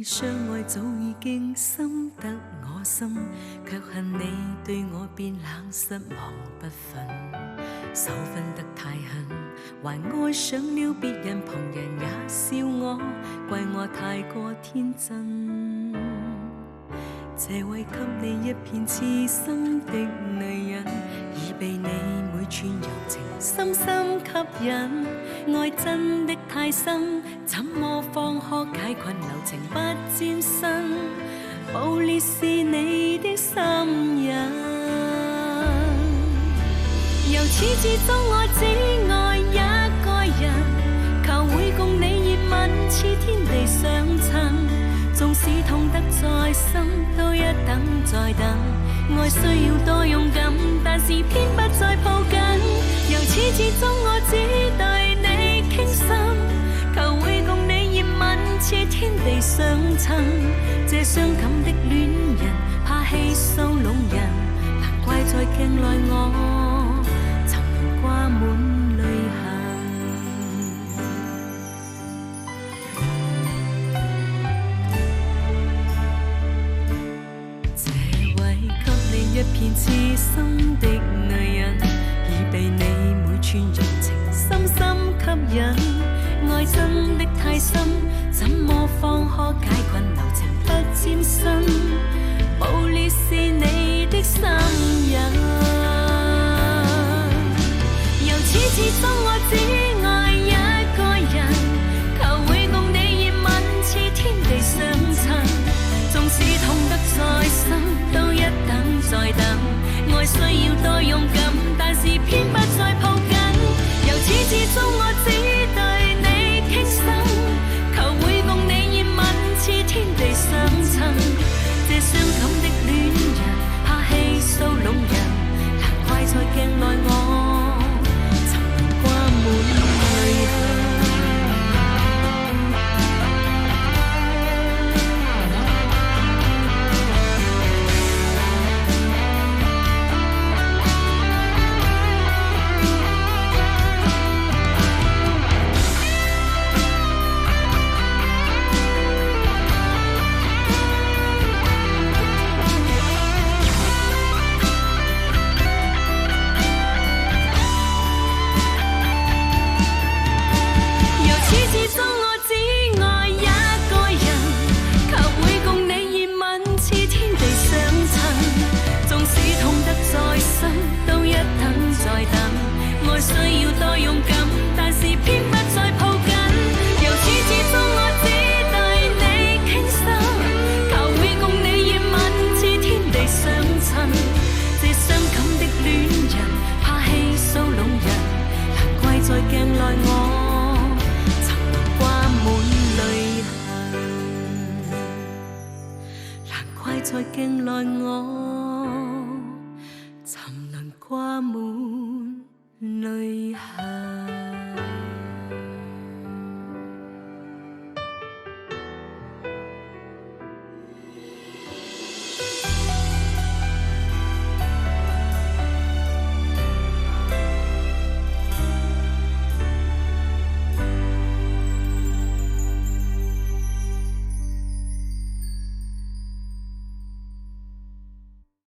相愛早已經深得我心，卻恨你對我變冷，失望不忿，手分得太狠，還愛上了別人，旁人也笑我，怪我太過天真。這位給你一片痴心的女人，已被你每串柔情深深吸引，愛真的太深，怎麼方可解困，留情不沾身，暴烈是你的心癮。由始至終我只愛一個人，求會共你熱吻，似天地相襯，縱使痛得再深，都一等再等。愛需要多勇敢，但是偏不再抱緊。由始至終我只對你傾心，求會共你熱吻，似天地相襯。這傷感的戀人，怕氣數攏人，難怪在鏡內我沉淪掛滿。一片痴心的女人，已被你每串柔情深深吸引，愛真的太深，怎麼方可解困，留情不沾身，暴烈是你的心癮。由始至終我只愛一個人，求會共你熱吻，似天地相襯，縱使痛得再深，都一等再等。愛需要多勇敢，但是偏不再抱緊。由始至終我只對你傾心，求會共你熱吻，似天地相襯。這傷感的戀人，怕氣數攏人，難怪在鏡內我沉淪掛滿淚痕。需要多勇敢，但是偏不再抱緊。由始至終我只對你傾心，求會共你熱吻，似天地相襯。這傷感的戀人，怕氣數攏人，難怪在鏡內我沉淪掛滿淚痕，難怪在鏡內我